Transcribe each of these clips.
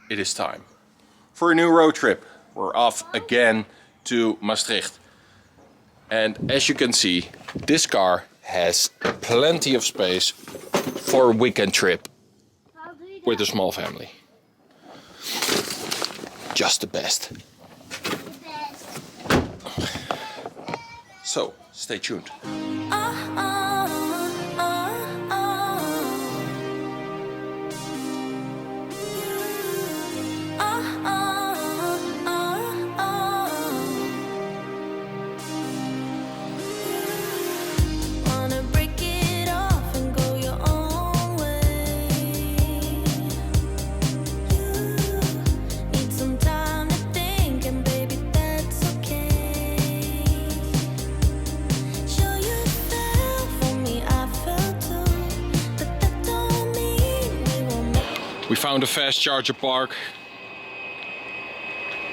it is time for a new road trip. We're off again to Maastricht. And as you can see, this car has plenty of space for a weekend trip with a small family. Just the best. So, stay tuned. We found a fast charger park.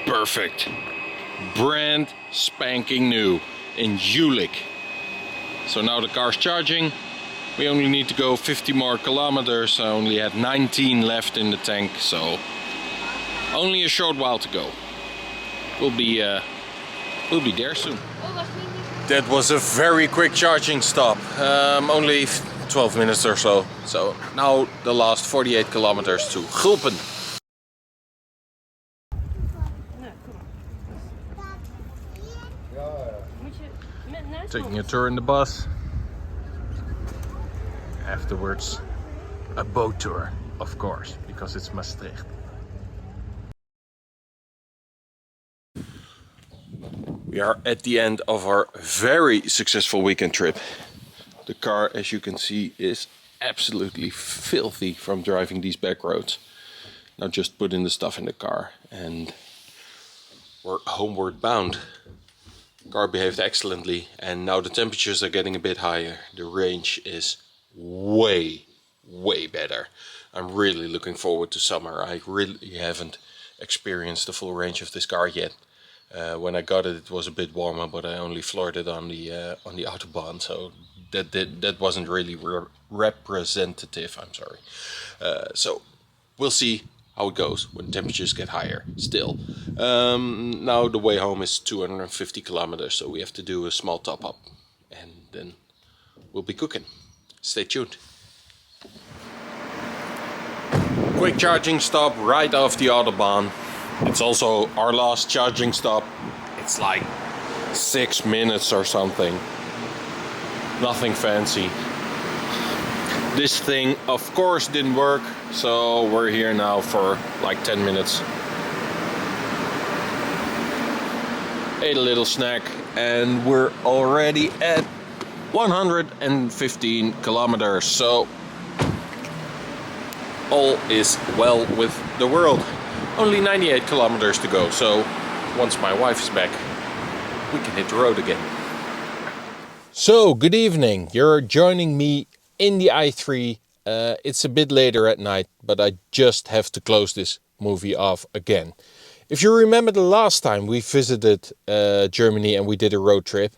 Perfect. Brand spanking new in Jülich. So now the car's charging. We only need to go 50 more kilometers. I only had 19 left in the tank, so only a short while to go. We'll be there soon. That was a very quick charging stop. Only 12 minutes or so. So now the last 48 kilometers to Gulpen. Taking a tour in the bus. Afterwards, a boat tour, of course, because it's Maastricht. We are at the end of our very successful weekend trip. The car, as you can see, is absolutely filthy from driving these back roads. Now just putting the stuff in the car and we're homeward bound. The car behaved excellently and now the temperatures are getting a bit higher. The range is way better. I'm really looking forward to summer. I really haven't experienced the full range of this car yet. When I got it, it was a bit warmer, but I only floored it on the autobahn, so that wasn't really representative. I'm sorry. So we'll see how it goes when temperatures get higher. Still, now the way home is 250 kilometers, so we have to do a small top up, and then we'll be cooking. Stay tuned. Quick charging stop right off the autobahn. It's also our last charging stop. It's like 6 minutes or something. Nothing fancy. This thing of course didn't work, so we're here now for like 10 minutes. Ate a little snack and we're already at 115 kilometers. So all is well with the world. Only 98 kilometers to go, so once my wife is back, we can hit the road again. So, good evening. You're joining me in the i3. It's a bit later at night, but I just have to close this movie off again. If you remember the last time we visited Germany and we did a road trip,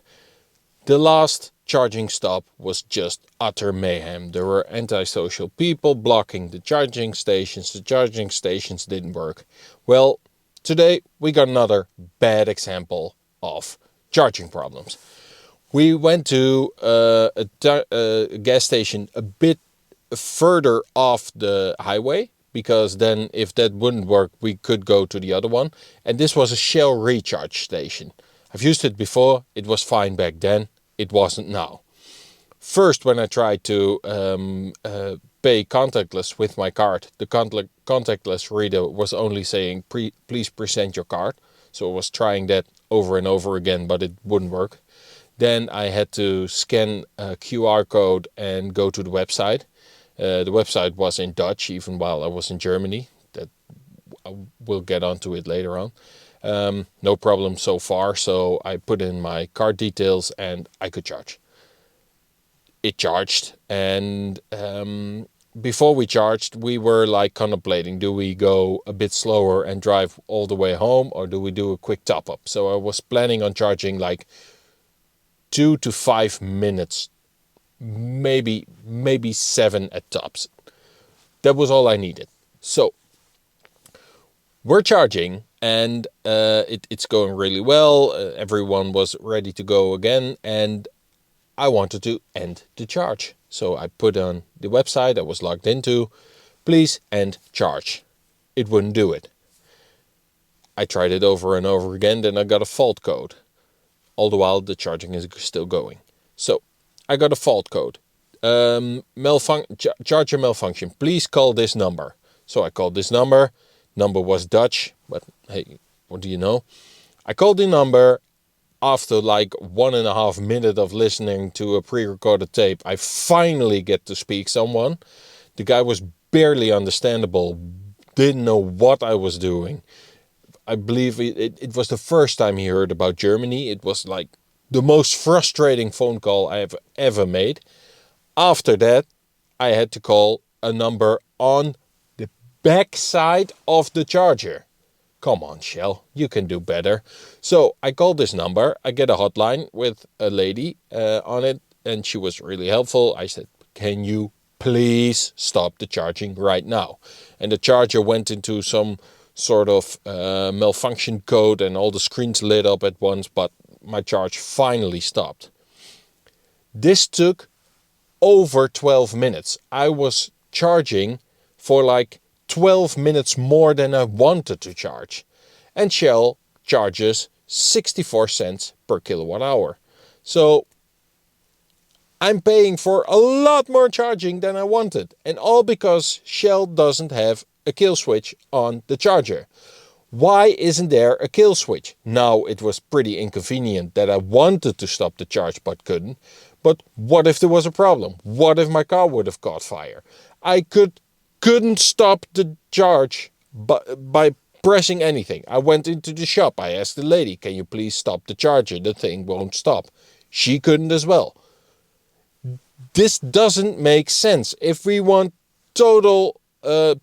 the last charging stop was just utter mayhem. There were antisocial people blocking the charging stations. The charging stations didn't work. Well, today we got another bad example of charging problems. We went to a gas station a bit further off the highway, because then if that wouldn't work we could go to the other one. And this was a Shell recharge station. I've used it before, it was fine back then. It wasn't now. First, when I tried to pay contactless with my card, the contactless reader was only saying please present your card. So I was trying that over and over again, but it wouldn't work. Then I had to scan a QR code and go to the website. The website was in Dutch, even while I was in Germany. That we'll get onto it later on. No problem so far, so I put in my card details and I could charge. It charged, and before we charged we were like contemplating, do we go a bit slower and drive all the way home, or do we do a quick top up? So I was planning on charging like 2 to 5 minutes, maybe 7 at tops. That was all I needed. So We're charging, and it's going really well. Everyone was ready to go again, and I wanted to end the charge. So I put on the website I was logged into, please end charge. It wouldn't do it. I tried it over and over again, then I got a fault code. All the while the charging is still going. So I got a fault code. Charger malfunction. Please call this number. So I called this number. Number was Dutch, but hey, what do you know? I called the number. After like 1.5 minutes of listening to a pre-recorded tape, I finally get to speak someone. The guy was barely understandable, didn't know what I was doing. I believe it was the first time he heard about Germany. It was like the most frustrating phone call I have ever made. After that, I had to call a number on the back side of the charger. Come on, Shell, you can do better. So I called this number. I get a hotline with a lady on it, and she was really helpful. I said, can you please stop the charging right now? And the charger went into some sort of malfunction code, and all the screens lit up at once, but my charge finally stopped. This took over 12 minutes. I was charging for like 12 minutes more than I wanted to charge. And Shell charges 64 cents per kilowatt hour. So I'm paying for a lot more charging than I wanted. And all because Shell doesn't have a kill switch on the charger. Why isn't there a kill switch? Now, it was pretty inconvenient that I wanted to stop the charge but couldn't. But what if there was a problem? What if my car would have caught fire? I couldn't stop the charge by pressing anything. I went into the shop. I asked the lady, can you please stop the charger? The thing won't stop. She couldn't as well. This doesn't make sense. If we want total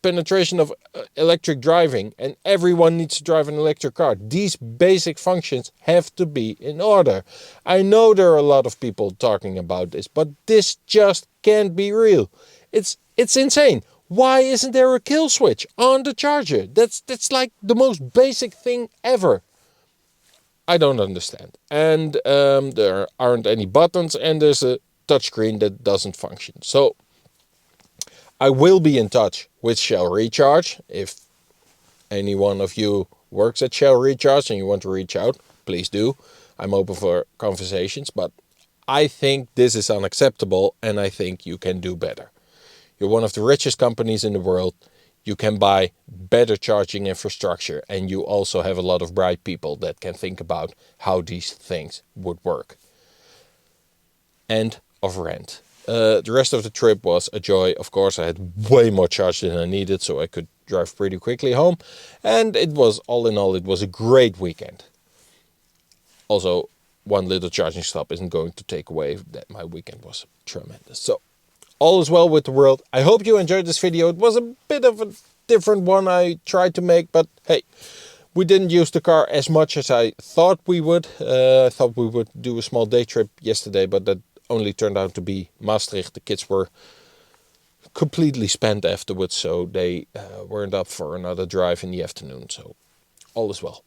penetration of electric driving and everyone needs to drive an electric car, these basic functions have to be in order. I know there are a lot of people talking about this, but this just can't be real. It's insane. Why isn't there a kill switch on the charger? That's like the most basic thing ever. I don't understand. And there aren't any buttons, and there's a touchscreen that doesn't function. So I will be in touch with Shell Recharge. If any one of you works at Shell Recharge and you want to reach out, please do. I'm open for conversations, but I think this is unacceptable and I think you can do better. You're one of the richest companies in the world. You can buy better charging infrastructure, and you also have a lot of bright people that can think about how these things would work. End of rant. The rest of the trip was a joy. Of course, I had way more charge than I needed, so I could drive pretty quickly home. And it was, all in all, it was a great weekend. Also, one little charging stop isn't going to take away that my weekend was tremendous. So, all is well with the world. I hope you enjoyed this video. It was a bit of a different one I tried to make, but hey, we didn't use the car as much as I thought we would. I thought we would do a small day trip yesterday, but that only turned out to be Maastricht. The kids were completely spent afterwards, so they weren't up for another drive in the afternoon. So all is well.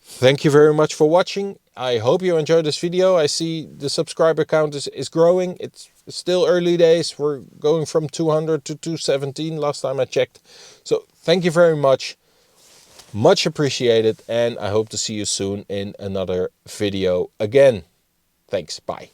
Thank you very much for watching. I hope you enjoyed this video. I see the subscriber count is growing. It's still early days. We're going from 200 to 217 last time I checked. So thank you very much. Much appreciated. And I hope to see you soon in another video again. Thanks. Bye.